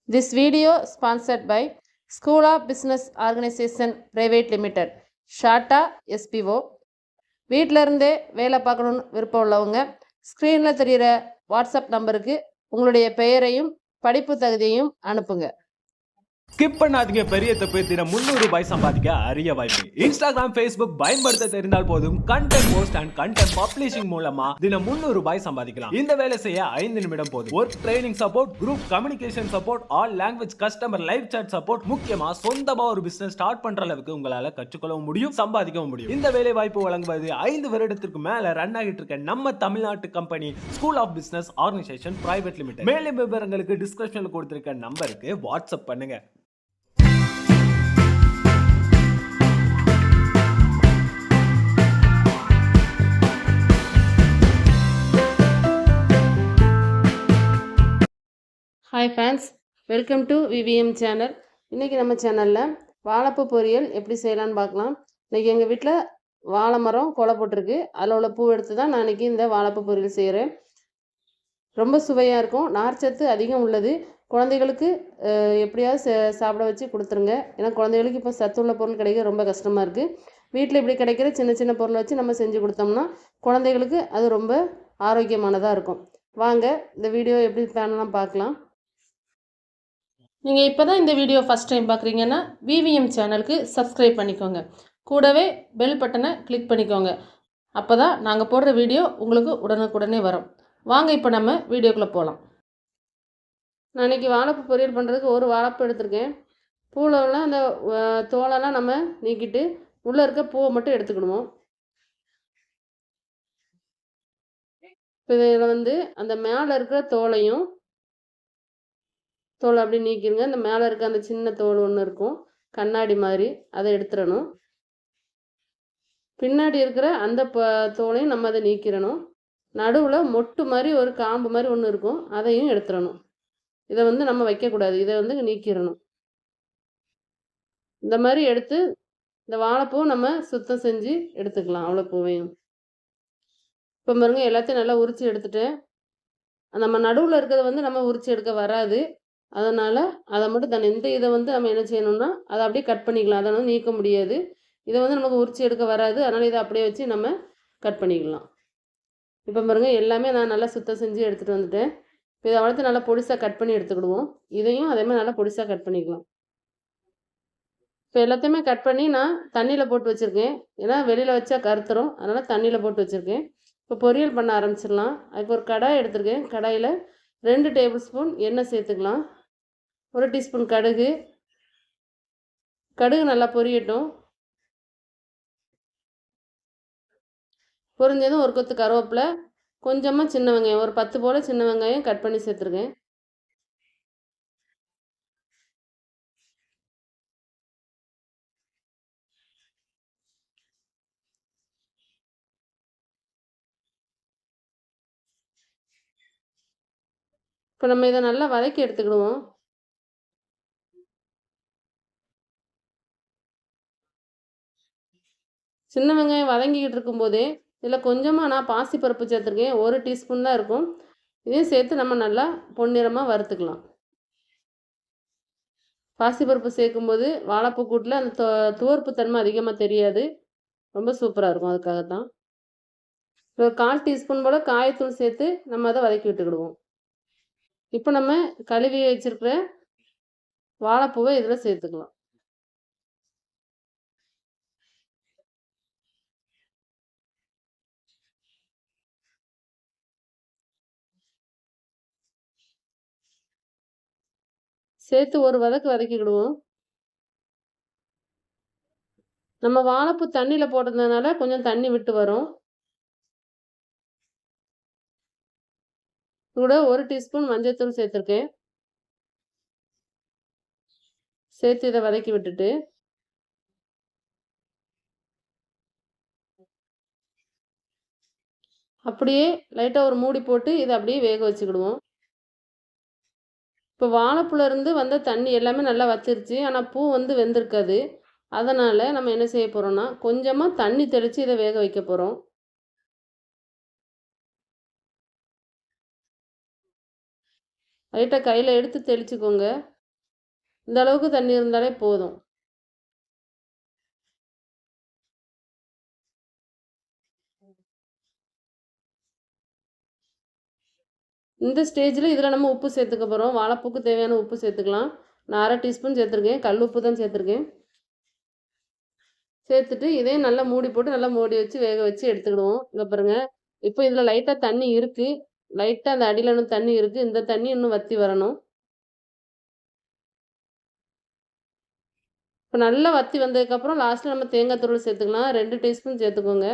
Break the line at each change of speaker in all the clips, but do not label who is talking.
This video sponsored by School of Business Organization Private Limited, ஷார்ட்டா SPO. வீட்டில் இருந்தே வேலை பார்க்கணுன்னு விருப்பம் உள்ளவங்க ஸ்க்ரீனில் தெரிகிற வாட்ஸ்அப் நம்பருக்கு உங்களுடைய பெயரையும் படிப்பு தகுதியையும் அனுப்புங்க.
ஸ்கிப் பண்ணாதீங்க, பெரிய தப்பு. தினம் 300 ரூபாய் சம்பாதிக்க அரிய வாய்ப்பு. இன்ஸ்டாகிராம், ஃபேஸ்புக் பயன்படுத்த தெரிந்தால் போதும். Content post and content publishing மூலமா தினம் 300 ரூபாய் சம்பாதிக்கலாம். இந்த வேலை செய்ய 5 நிமிடம் போதும். Work training support, group communication support, all language customer live chat support, முக்கியமா சொந்தமா ஒரு பிசினஸ் ஸ்டார்ட் பண்ற அளவுக்கு உங்களால கற்றுக்கொள்ளவும் முடியும், சம்பாதிக்கவும் முடியும். இந்த வேலை வாய்ப்பு வழங்குவது 5 வருடத்திற்கு மேல ரன் ஆகிட்டு இருக்க நம்ம தமிழ்நாட்டு company school of business organisation private limited. மேலும் விவரங்களுக்கு டிஸ்கிரிப்ஷன்ல கொடுத்திருக்க நம்பருக்கு வாட்ஸ்அப் பண்ணுங்க.
Hi fans, welcome to VVM channel. இன்றைக்கி நம்ம சேனலில் வாழைப்பூ பொரியல் எப்படி செய்யலான்னு பார்க்கலாம். இன்றைக்கி எங்கள் வீட்டில் வாழை மரம் கொலை போட்டிருக்கு. அதில் உள்ள பூ எடுத்து தான் நான் இன்றைக்கி இந்த வாழைப்பூ பொரியல் செய்கிறேன். ரொம்ப சுவையாக இருக்கும், நார்ச்சத்து அதிகம் உள்ளது. குழந்தைகளுக்கு எப்படியாவது சாப்பிட வச்சு கொடுத்துருங்க. ஏன்னா குழந்தைகளுக்கு இப்போ சத்துள்ள பொருள் கிடைக்க ரொம்ப கஷ்டமாக இருக்குது. வீட்டில் இப்படி கிடைக்கிற சின்ன சின்ன பொருளை வச்சு நம்ம செஞ்சு கொடுத்தோம்னா குழந்தைகளுக்கு அது ரொம்ப ஆரோக்கியமானதாக இருக்கும். வாங்க இந்த வீடியோ எப்படி பண்ணலாம் பார்க்கலாம். நீங்கள் இப்போ தான் இந்த வீடியோ ஃபஸ்ட் டைம் பார்க்குறீங்கன்னா விவிஎம் சேனலுக்கு சப்ஸ்கிரைப் பண்ணிக்கோங்க. கூடவே பெல் பட்டனை கிளிக் பண்ணிக்கோங்க. அப்போ தான் நாங்கள் போடுற வீடியோ உங்களுக்கு உடனுக்குடனே வரும். வாங்க இப்போ நம்ம வீடியோக்குள்ளே போகலாம். நான் இன்றைக்கி வாழைப்பூ பொரியல் பண்ணுறதுக்கு ஒரு வாழைப்பூ எடுத்திருக்கேன். பூவில் அந்த தோலெல்லாம் நம்ம நீக்கிட்டு உள்ளே இருக்க பூவை மட்டும் எடுத்துக்கிடுவோம். இப்போ இதில் அந்த மேலே இருக்கிற தோலை அப்படி நீக்கிடுங்க. இந்த மேலே இருக்க அந்த சின்ன தோல் ஒன்று இருக்கும் கண்ணாடி மாதிரி, அதை எடுத்துடணும். பின்னாடி இருக்கிற அந்த தோலையும் நம்ம அதை நீக்கிடணும். நடுவில் மொட்டு மாதிரி ஒரு காம்பு மாதிரி ஒன்று இருக்கும், அதையும் எடுத்துடணும். இதை நம்ம வைக்கக்கூடாது, இதை நீக்கிடணும். இந்த மாதிரி எடுத்து இந்த வாழைப்பூ நம்ம சுத்தம் செஞ்சு எடுத்துக்கலாம். அவ்வளோ பூவையும் இப்போ பாருங்க, எல்லாத்தையும் நல்லா உரித்து எடுத்துட்டேன். நம்ம நடுவில் இருக்கிறத நம்ம உரித்து எடுக்க வராது. அதனால் அதை மட்டும் தனி இந்த இதை நம்ம என்ன செய்யணும்னா அதை அப்படியே கட் பண்ணிக்கலாம். அதை நீக்க முடியாது. இதை நமக்கு உரிச்சு எடுக்க வராது. அதனால் இதை அப்படியே வச்சு நம்ம கட் பண்ணிக்கலாம். இப்போ பாருங்கள், எல்லாமே நான் நல்லா சுத்தம் செஞ்சு எடுத்துகிட்டு வந்துட்டேன். இப்போ இதை வளர்த்து நல்லா பொடிசாக கட் பண்ணி எடுத்துக்கிடுவோம். இதையும் அதே மாதிரி நல்லா பொடிசாக கட் பண்ணிக்கலாம். இப்போ எல்லாத்தையுமே கட் பண்ணி நான் தண்ணியில் போட்டு வச்சுருக்கேன். ஏன்னா வெளியில் வச்சா கருத்துரும், அதனால் தண்ணியில் போட்டு வச்சுருக்கேன். இப்போ பொரியல் பண்ண ஆரம்பிச்சிடலாம். அதுக்கு ஒரு கடாய் எடுத்துருக்கேன். கடாயில் 2 டேபிள் ஸ்பூன் எண்ணெய் சேர்த்துக்கலாம். 1 டீஸ்பூன் கடுகு நல்லா பொரியட்டும். பொரிஞ்சதும் ஒரு கொத்து கருவேப்பிலை, கொஞ்சமாக சின்ன வெங்காயம், ஒரு 10 போல் சின்ன வெங்காயம் கட் பண்ணி சேர்த்துருக்கேன். இப்போ நம்ம இதை நல்லா வதக்கி எடுத்துக்கிடுவோம். சின்ன வெங்காயம் வதங்கிக்கிட்டு இருக்கும்போதே இதில் கொஞ்சமாக நான் பாசிப்பருப்பு சேர்த்துருக்கேன். 1 டீஸ்பூன் தான் இருக்கும். இதையும் சேர்த்து நம்ம நல்லா பொன்னிறமாக வறுத்துக்கலாம். பாசிப்பருப்பு சேர்க்கும்போது வாழைப்பூ கூட்டில் அந்த துவர்ப்பு தன்மை அதிகமாக தெரியாது, ரொம்ப சூப்பராக இருக்கும். அதுக்காகத்தான். ஒரு 1/4 டீஸ்பூன் போல் காயத்தூள் சேர்த்து நம்ம அதை வதக்கி விட்டுக்கிடுவோம். இப்போ நம்ம கழுவி வச்சுருக்கிற வாழைப்பூவை இதில் சேர்த்துக்கலாம். சேர்த்து ஒரு வதக்கிக்கிடுவோம். நம்ம வாழைப்பூ தண்ணியில் போட்டதுனால கொஞ்சம் தண்ணி விட்டு வரும். கூட 1 டீஸ்பூன் மஞ்சள்தூள் சேர்த்துருக்கேன். சேர்த்து இதை வதக்கி விட்டுட்டு அப்படியே லைட்டாக ஒரு மூடி போட்டு இதை அப்படியே வேக வச்சுக்கிடுவோம். இப்போ வாழைப்பூலேருந்து வந்த தண்ணி எல்லாமே நல்லா வச்சிருச்சு, ஆனால் பூ வெந்திருக்காது. அதனால் நம்ம என்ன செய்ய போகிறோம்னா கொஞ்சமாக தண்ணி தெளித்து இதை வேக வைக்க போகிறோம். லைட்டாக கையில் எடுத்து தெளிச்சுக்கோங்க. இந்த அளவுக்கு தண்ணி இருந்தாலே போதும். இந்த ஸ்டேஜில் இதில் நம்ம உப்பு சேர்த்துக்க போகிறோம். வாழைப்பூக்கு தேவையான உப்பு சேர்த்துக்கலாம். நான் 1/2 டீஸ்பூன் சேர்த்துருக்கேன். கல் உப்பு தான் சேர்த்துருக்கேன். சேர்த்துட்டு இதையும் நல்லா மூடி போட்டு நல்லா மூடி வச்சு வேக வச்சு எடுத்துக்கிடுவோம். இங்கே பாருங்கள், இப்போ இதில் லைட்டாக தண்ணி இருக்குது. லைட்டாக அந்த அடியில் இன்னும் தண்ணி இருக்குது. இந்த தண்ணி இன்னும் வற்றி வரணும். இப்போ நல்லா வற்றி வந்ததுக்கப்புறம் லாஸ்ட்டில் நம்ம தேங்காய் துருவல் சேர்த்துக்கலாம். 2 டீஸ்பூன் சேர்த்துக்கோங்க.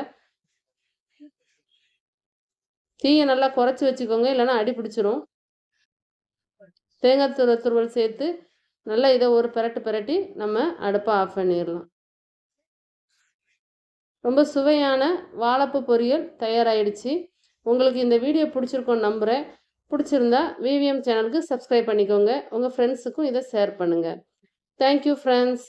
தீயை நல்லா குறைச்சி வச்சுக்கோங்க, இல்லைன்னா அடி பிடிச்சிரும். தேங்காய் துருவல் சேர்த்து நல்லா இதை ஒரு பிரட்டி நம்ம அடுப்பை ஆஃப் பண்ணிடலாம். ரொம்ப சுவையான வாழைப்பூ பொரியல் தயாராகிடுச்சு. உங்களுக்கு இந்த வீடியோ பிடிச்சிருக்கோன்னு நம்புகிறேன். பிடிச்சிருந்தா விவிஎம் சேனலுக்கு சப்ஸ்கிரைப் பண்ணிக்கோங்க. உங்கள் ஃப்ரெண்ட்ஸுக்கும் இதை ஷேர் பண்ணுங்கள். Thank you friends.